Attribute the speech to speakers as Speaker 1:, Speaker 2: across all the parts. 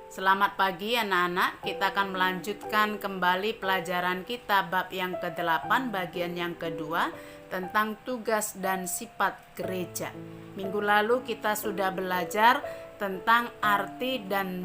Speaker 1: Selamat pagi anak-anak, kita akan melanjutkan kembali pelajaran kita bab yang ke-8 bagian yang kedua tentang tugas dan sifat gereja. Minggu lalu kita sudah belajar tentang arti dan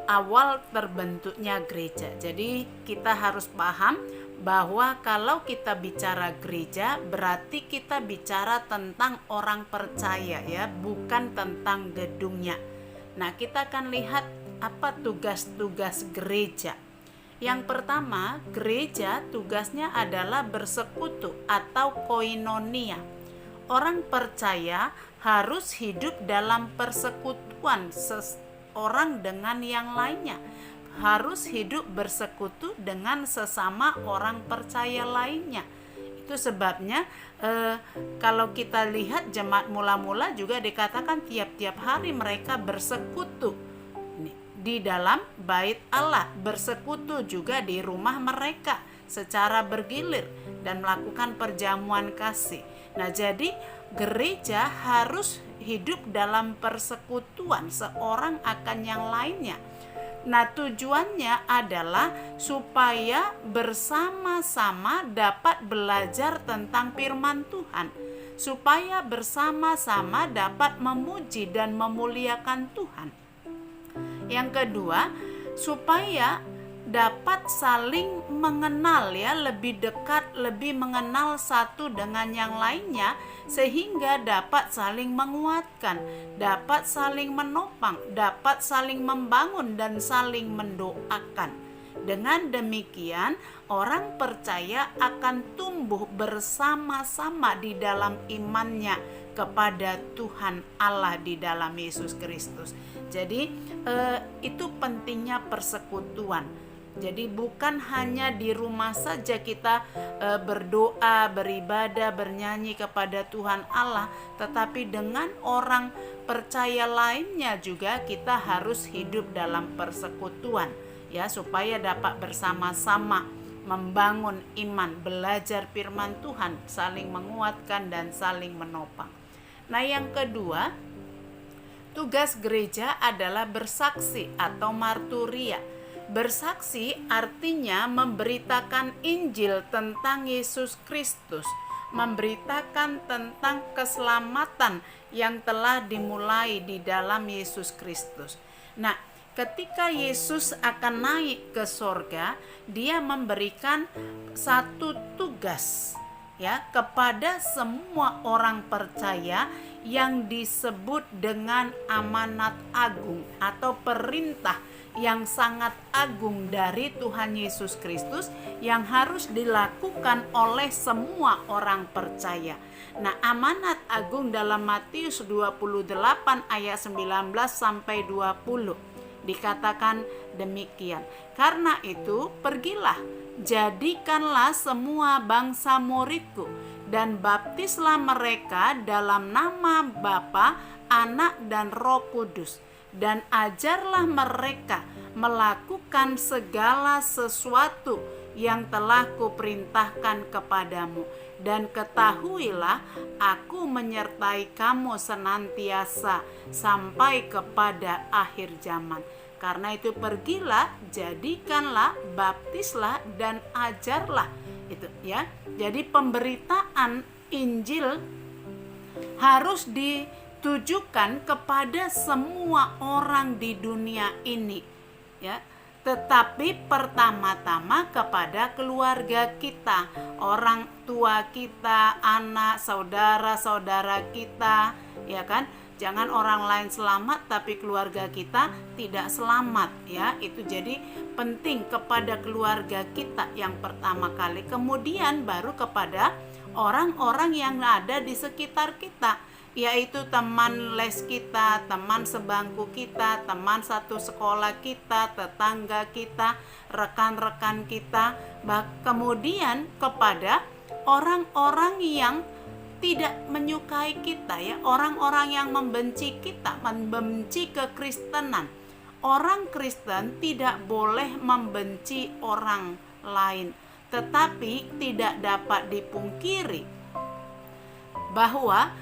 Speaker 1: awal terbentuknya gereja. Jadi kita harus paham bahwa kalau kita bicara gereja berarti kita bicara tentang orang percaya ya, bukan tentang gedungnya. Nah, kita akan lihat apa tugas-tugas gereja. Yang pertama, gereja tugasnya adalah bersekutu atau koinonia. Orang percaya harus hidup dalam persekutuan seorang dengan yang lainnya. Harus hidup bersekutu dengan sesama orang percaya lainnya. Itu sebabnya kalau kita lihat jemaat mula-mula juga dikatakan tiap-tiap hari mereka bersekutu di dalam bait Allah, bersekutu juga di rumah mereka secara bergilir dan melakukan perjamuan kasih. Nah, jadi gereja harus hidup dalam persekutuan seorang akan yang lainnya. Nah, tujuannya adalah supaya bersama-sama dapat belajar tentang firman Tuhan, supaya bersama-sama dapat memuji dan memuliakan Tuhan. Yang kedua, supaya dapat saling mengenal ya, lebih dekat, lebih mengenal satu dengan yang lainnya, sehingga dapat saling menguatkan, dapat saling menopang, dapat saling membangun dan saling mendoakan. Dengan demikian, orang percaya akan tumbuh bersama-sama di dalam imannya kepada Tuhan Allah di dalam Yesus Kristus. Jadi itu pentingnya persekutuan. Jadi bukan hanya di rumah saja kita berdoa, beribadah, bernyanyi kepada Tuhan Allah, tetapi dengan orang percaya lainnya juga kita harus hidup dalam persekutuan ya, supaya dapat bersama-sama membangun iman, belajar firman Tuhan, saling menguatkan dan saling menopang. Nah, yang kedua, tugas gereja adalah bersaksi atau marturia. Bersaksi artinya memberitakan Injil tentang Yesus Kristus, memberitakan tentang keselamatan yang telah dimulai di dalam Yesus Kristus. Nah, ketika Yesus akan naik ke sorga, dia memberikan satu tugas ya kepada semua orang percaya yang disebut dengan amanat agung atau perintah yang sangat agung dari Tuhan Yesus Kristus yang harus dilakukan oleh semua orang percaya. Nah, amanat agung dalam Matius 28 ayat 19 sampai 20 dikatakan demikian. Karena itu, pergilah, jadikanlah semua bangsa muridku dan baptislah mereka dalam nama Bapa, Anak dan Roh Kudus, dan ajarlah mereka melakukan segala sesuatu yang telah kuperintahkan kepadamu, dan ketahuilah aku menyertai kamu senantiasa sampai kepada akhir zaman. Karena itu pergilah, jadikanlah, baptislah dan ajarlah. Itu ya. Jadi pemberitaan Injil harus ditujukan kepada semua orang di dunia ini ya. Tetapi pertama-tama kepada keluarga kita, orang tua kita, anak, saudara-saudara kita, ya kan? Jangan orang lain selamat tapi keluarga kita tidak selamat ya. Itu jadi penting kepada keluarga kita yang pertama kali. Kemudian baru kepada orang-orang yang ada di sekitar kita, yaitu teman les kita, teman sebangku kita, teman satu sekolah kita, tetangga kita, rekan-rekan kita. Kemudian kepada orang-orang yang tidak menyukai kita ya, orang-orang yang membenci kita, membenci kekristenan. Orang Kristen tidak boleh membenci orang lain, tetapi tidak dapat dipungkiri bahwa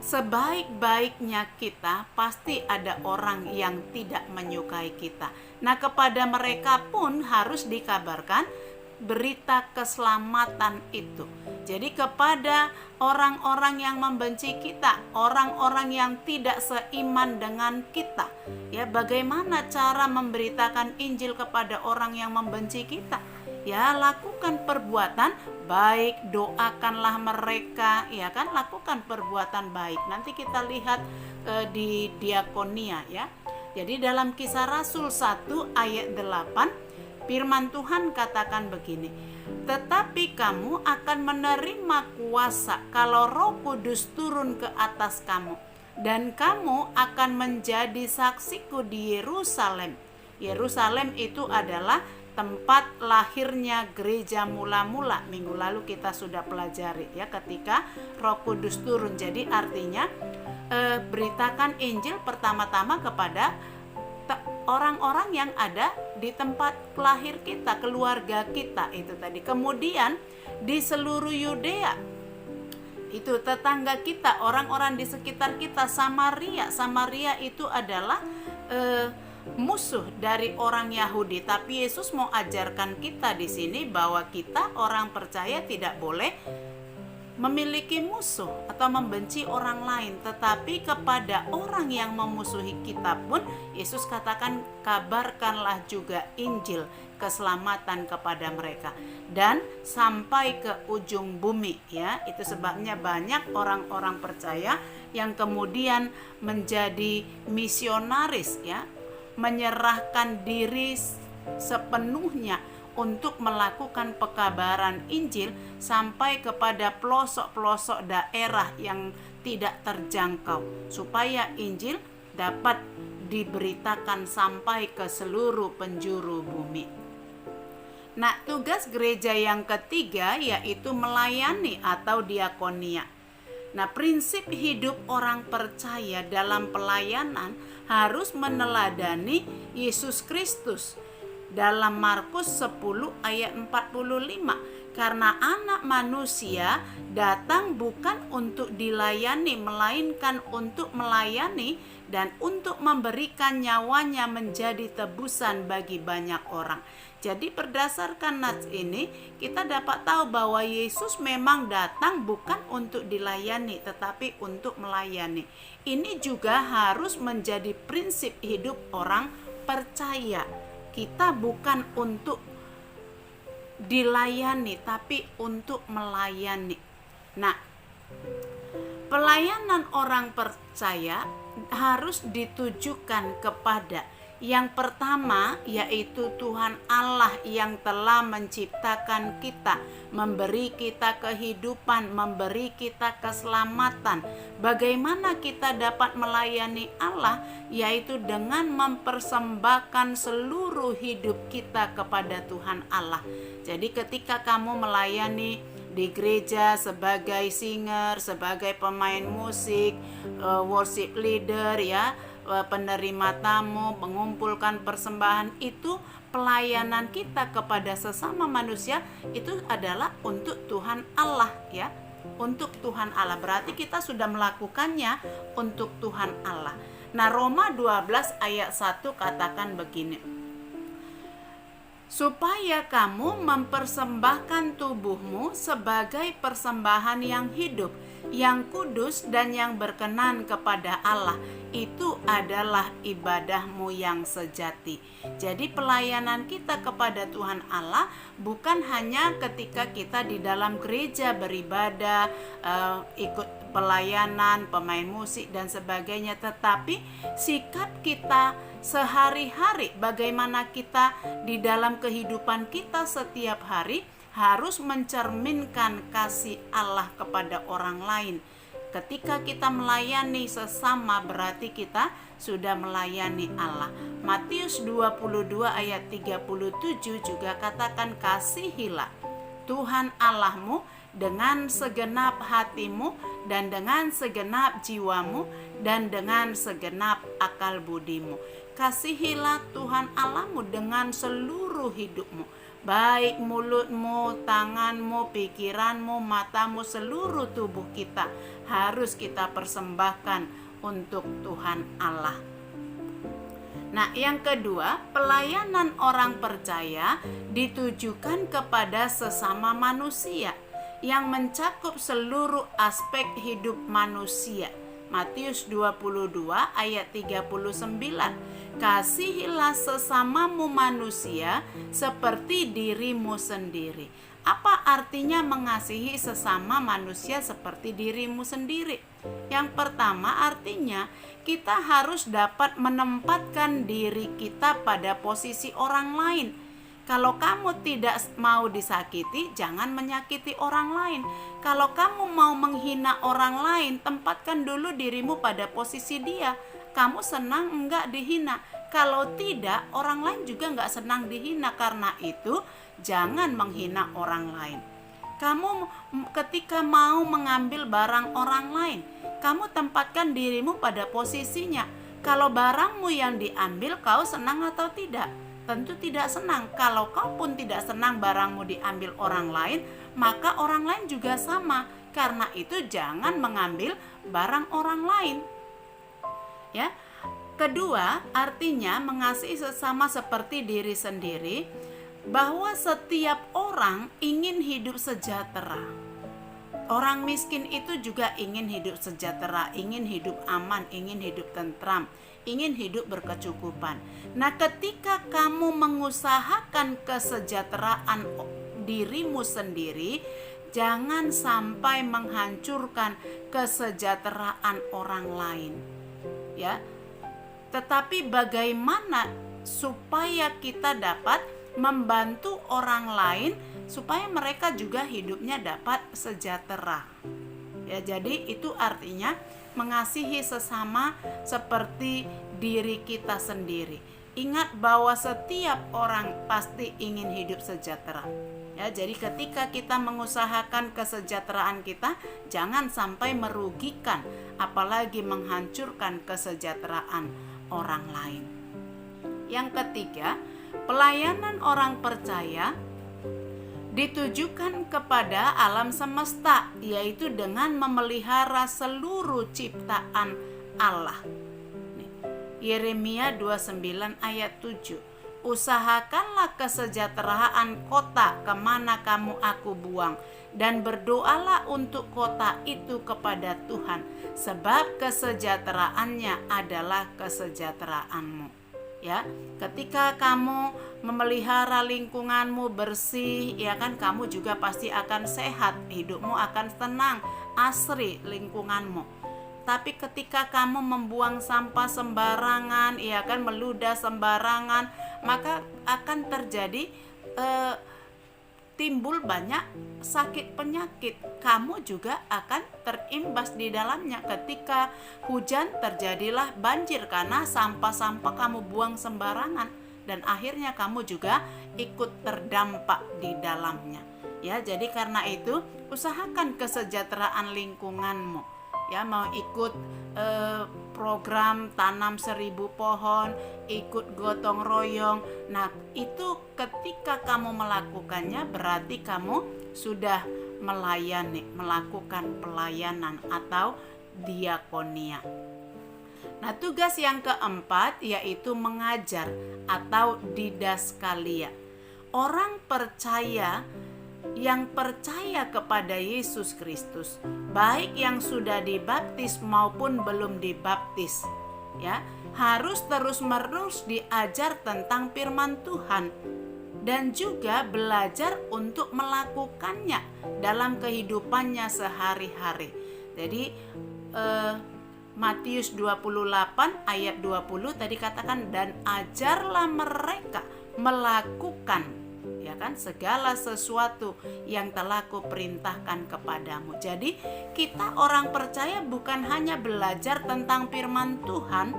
Speaker 1: sebaik-baiknya kita, pasti ada orang yang tidak menyukai kita. Nah, kepada mereka pun harus dikabarkan berita keselamatan itu. Jadi kepada orang-orang yang membenci kita, orang-orang yang tidak seiman dengan kita, ya, bagaimana cara memberitakan Injil kepada orang yang membenci kita? Ya, lakukan perbuatan baik, doakanlah mereka, ya kan, lakukan perbuatan baik. Nanti kita lihat di diakonia, ya. Jadi dalam Kisah Rasul 1 ayat 8, firman Tuhan katakan begini, tetapi kamu akan menerima kuasa kalau Roh Kudus turun ke atas kamu, dan kamu akan menjadi saksiku di Yerusalem. Yerusalem itu adalah tempat lahirnya gereja mula-mula. Minggu lalu kita sudah pelajari, ya, ketika Roh Kudus turun. Jadi artinya beritakan Injil pertama-tama kepada orang-orang yang ada di tempat lahir kita, keluarga kita itu tadi. Kemudian di seluruh Yudea, itu tetangga kita, orang-orang di sekitar kita. Samaria itu adalah musuh dari orang Yahudi, tapi Yesus mau ajarkan kita di sini bahwa kita orang percaya tidak boleh memiliki musuh atau membenci orang lain, tetapi kepada orang yang memusuhi kita pun Yesus katakan kabarkanlah juga Injil keselamatan kepada mereka dan sampai ke ujung bumi, ya. Itu sebabnya banyak orang-orang percaya yang kemudian menjadi misionaris, ya, menyerahkan diri sepenuhnya untuk melakukan pekabaran Injil sampai kepada pelosok-pelosok daerah yang tidak terjangkau, supaya Injil dapat diberitakan sampai ke seluruh penjuru bumi. Nah, tugas gereja yang ketiga yaitu melayani atau diakonia. Nah, prinsip hidup orang percaya dalam pelayanan harus meneladani Yesus Kristus. Dalam Markus 10 ayat 45, karena anak manusia datang bukan untuk dilayani, melainkan untuk melayani dan untuk memberikan nyawanya menjadi tebusan bagi banyak orang. Jadi berdasarkan nats ini kita dapat tahu bahwa Yesus memang datang bukan untuk dilayani tetapi untuk melayani. Ini juga harus menjadi prinsip hidup orang percaya. Kita bukan untuk dilayani tapi untuk melayani. Nah, pelayanan orang percaya harus ditujukan kepada yang pertama, yaitu Tuhan Allah yang telah menciptakan kita, memberi kita kehidupan, memberi kita keselamatan. Bagaimana kita dapat melayani Allah? Yaitu dengan mempersembahkan seluruh hidup kita kepada Tuhan Allah. Jadi ketika kamu melayani di gereja sebagai singer, sebagai pemain musik, worship leader, ya, penerima tamu, mengumpulkan persembahan, itu pelayanan kita kepada sesama manusia itu adalah untuk Tuhan Allah, ya, untuk Tuhan Allah. Berarti kita sudah melakukannya untuk Tuhan Allah. Nah, Roma 12 ayat 1 katakan begini, supaya kamu mempersembahkan tubuhmu sebagai persembahan yang hidup, yang kudus dan yang berkenan kepada Allah. Itu adalah ibadahmu yang sejati. Jadi pelayanan kita kepada Tuhan Allah bukan hanya ketika kita di dalam gereja beribadah, ikut pelayanan, pemain musik dan sebagainya, tetapi sikap kita sehari-hari, bagaimana kita di dalam kehidupan kita setiap hari harus mencerminkan kasih Allah kepada orang lain. Ketika kita melayani sesama berarti kita sudah melayani Allah. Matius 22 ayat 37 juga katakan, kasihilah Tuhan Allahmu dengan segenap hatimu dan dengan segenap jiwamu dan dengan segenap akal budimu. Kasihilah Tuhan Allahmu dengan seluruh hidupmu. baik mulutmu, tanganmu, pikiranmu, matamu, seluruh tubuh kita harus kita persembahkan untuk Tuhan Allah. Nah, yang kedua, pelayanan orang percaya ditujukan kepada sesama manusia yang mencakup seluruh aspek hidup manusia. Matius 22 ayat 39. Kasihilah sesamamu manusia seperti dirimu sendiri. Apa artinya mengasihi sesama manusia seperti dirimu sendiri? Yang pertama, artinya kita harus dapat menempatkan diri kita pada posisi orang lain. Kalau kamu tidak mau disakiti, jangan menyakiti orang lain. Kalau kamu mau menghina orang lain, tempatkan dulu dirimu pada posisi dia. Kamu senang enggak dihina? Kalau tidak, orang lain juga enggak senang dihina. Karena itu, jangan menghina orang lain. Kamu ketika mau mengambil barang orang lain, kamu tempatkan dirimu pada posisinya. Kalau barangmu yang diambil, kau senang atau tidak? Tentu tidak senang. Kalau kau pun tidak senang barangmu diambil orang lain, maka orang lain juga sama. Karena itu jangan mengambil barang orang lain. Ya. Kedua, artinya mengasihi sesama seperti diri sendiri, bahwa setiap orang ingin hidup sejahtera. Orang miskin itu juga ingin hidup sejahtera, ingin hidup aman, ingin hidup tentram, ingin hidup berkecukupan. Nah, ketika kamu mengusahakan kesejahteraan dirimu sendiri, jangan sampai menghancurkan kesejahteraan orang lain. Ya. Tetapi bagaimana supaya kita dapat membantu orang lain supaya mereka juga hidupnya dapat sejahtera. Ya, jadi itu artinya mengasihi sesama seperti diri kita sendiri. Ingat bahwa setiap orang pasti ingin hidup sejahtera. Ya, jadi ketika kita mengusahakan kesejahteraan kita, jangan sampai merugikan, apalagi menghancurkan kesejahteraan orang lain. Yang ketiga, pelayanan orang percaya ditujukan kepada alam semesta, yaitu dengan memelihara seluruh ciptaan Allah. Yeremia 29 ayat 7. Usahakanlah kesejahteraan kota kemana kamu aku buang, dan berdoalah untuk kota itu kepada Tuhan, sebab kesejahteraannya adalah kesejahteraanmu. Ya, ketika kamu memelihara lingkunganmu bersih, ya kan, kamu juga pasti akan sehat, hidupmu akan tenang, asri lingkunganmu. Tapi ketika kamu membuang sampah sembarangan, ya kan, meludah sembarangan, maka akan terjadi timbul banyak sakit penyakit. Kamu juga akan terimbas di dalamnya. Ketika hujan, terjadilah banjir karena sampah-sampah kamu buang sembarangan, dan akhirnya kamu juga ikut terdampak di dalamnya. Ya, jadi karena itu usahakan kesejahteraan lingkunganmu. Ya, mau ikut program tanam 1000 pohon, ikut gotong royong. Nah, itu ketika kamu melakukannya berarti kamu sudah melayani, melakukan pelayanan atau diakonia. Nah, tugas yang keempat yaitu mengajar atau didaskalia. Orang percaya yang percaya kepada Yesus Kristus, baik yang sudah dibaptis maupun belum dibaptis, ya, harus terus-menerus diajar tentang firman Tuhan dan juga belajar untuk melakukannya dalam kehidupannya sehari-hari. Jadi Matius 28 ayat 20 tadi katakan, dan ajarlah mereka melakukan, ya kan, segala sesuatu yang telah kuperintahkan kepadamu. Jadi kita orang percaya bukan hanya belajar tentang firman Tuhan,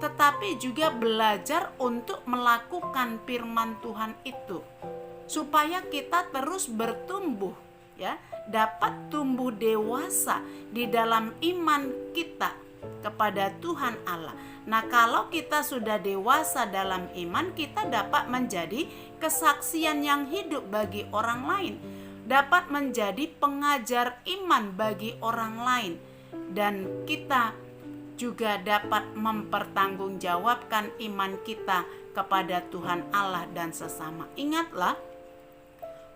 Speaker 1: tetapi juga belajar untuk melakukan firman Tuhan itu, supaya kita terus bertumbuh, ya, dapat tumbuh dewasa di dalam iman kita, kepada Tuhan Allah. Nah, kalau kita sudah dewasa dalam iman, kita dapat menjadi kesaksian yang hidup bagi orang lain, dapat menjadi pengajar iman bagi orang lain, dan kita juga dapat mempertanggungjawabkan iman kita kepada Tuhan Allah dan sesama. Ingatlah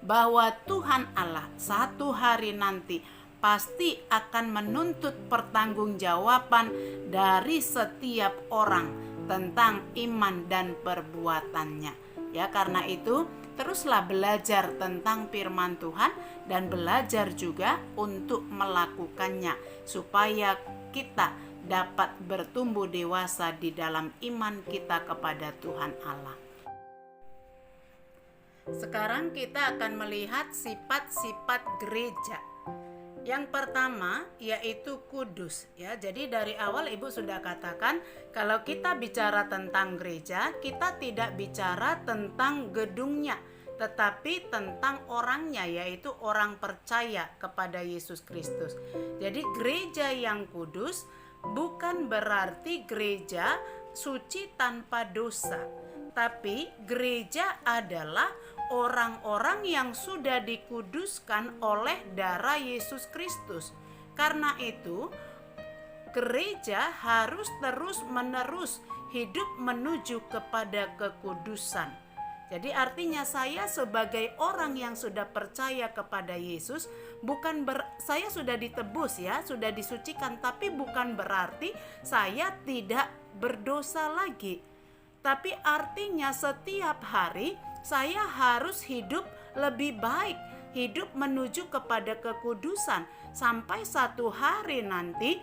Speaker 1: bahwa Tuhan Allah satu hari nanti pasti akan menuntut pertanggungjawaban dari setiap orang tentang iman dan perbuatannya. Ya, karena itu teruslah belajar tentang firman Tuhan dan belajar juga untuk melakukannya supaya kita dapat bertumbuh dewasa di dalam iman kita kepada Tuhan Allah. Sekarang kita akan melihat sifat-sifat gereja. Yang pertama yaitu kudus, ya. Jadi dari awal Ibu sudah katakan kalau kita bicara tentang gereja, kita tidak bicara tentang gedungnya, tetapi tentang orangnya, yaitu orang percaya kepada Yesus Kristus. Jadi gereja yang kudus bukan berarti gereja suci tanpa dosa, tapi gereja adalah orang-orang yang sudah dikuduskan oleh darah Yesus Kristus. Karena itu, gereja harus terus-menerus hidup menuju kepada kekudusan. Jadi artinya saya sebagai orang yang sudah percaya kepada Yesus, saya sudah ditebus, ya, sudah disucikan, tapi bukan berarti saya tidak berdosa lagi. Tapi artinya setiap hari saya harus hidup lebih baik, hidup menuju kepada kekudusan, sampai satu hari nanti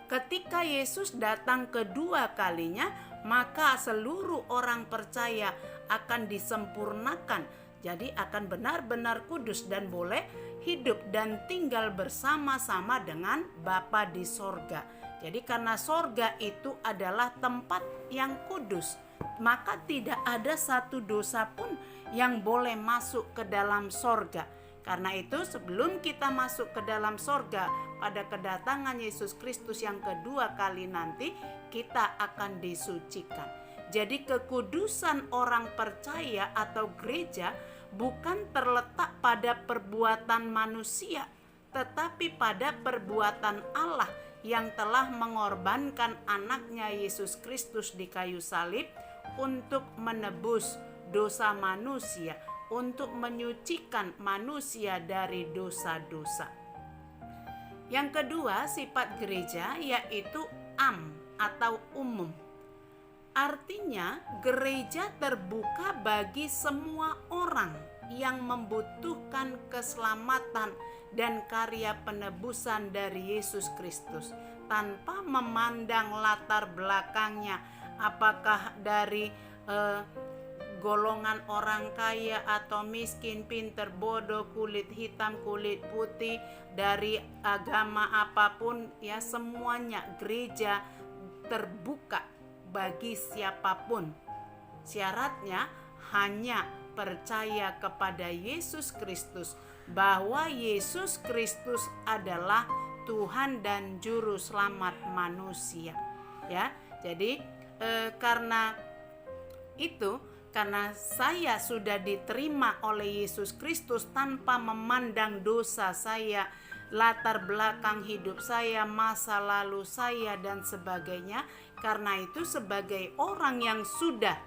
Speaker 1: ketika Yesus datang kedua kalinya, maka seluruh orang percaya akan disempurnakan. Jadi akan benar-benar kudus dan boleh hidup dan tinggal bersama-sama dengan Bapa di sorga. Jadi karena sorga itu adalah tempat yang kudus, maka tidak ada satu dosa pun yang boleh masuk ke dalam sorga. Karena itu sebelum kita masuk ke dalam sorga pada kedatangan Yesus Kristus yang kedua kali nanti, kita akan disucikan. Jadi kekudusan orang percaya atau gereja bukan terletak pada perbuatan manusia, tetapi pada perbuatan Allah yang telah mengorbankan anaknya Yesus Kristus di kayu salib untuk menebus dosa manusia, untuk menyucikan manusia dari dosa-dosa. Yang kedua, sifat gereja yaitu atau umum. Artinya gereja terbuka bagi semua orang yang membutuhkan keselamatan dan karya penebusan dari Yesus Kristus, tanpa memandang latar belakangnya, apakah dari golongan orang kaya atau miskin, pinter, bodoh, kulit hitam, kulit putih, dari agama apapun, ya, semuanya gereja terbuka bagi siapapun. Syaratnya hanya percaya kepada Yesus Kristus, bahwa Yesus Kristus adalah Tuhan dan juru selamat manusia, ya. Jadi karena itu, karena saya sudah diterima oleh Yesus Kristus tanpa memandang dosa saya, latar belakang hidup saya, masa lalu saya, dan sebagainya. Karena itu sebagai orang yang sudah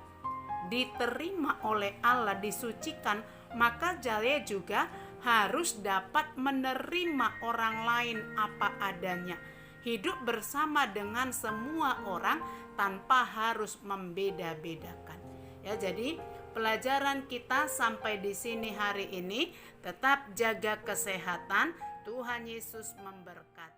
Speaker 1: diterima oleh Allah, disucikan, maka saya juga harus dapat menerima orang lain apa adanya. Hidup bersama dengan semua orang tanpa harus membeda-bedakan. Ya, jadi pelajaran kita sampai di sini hari ini. Tetap jaga kesehatan. Tuhan Yesus memberkati.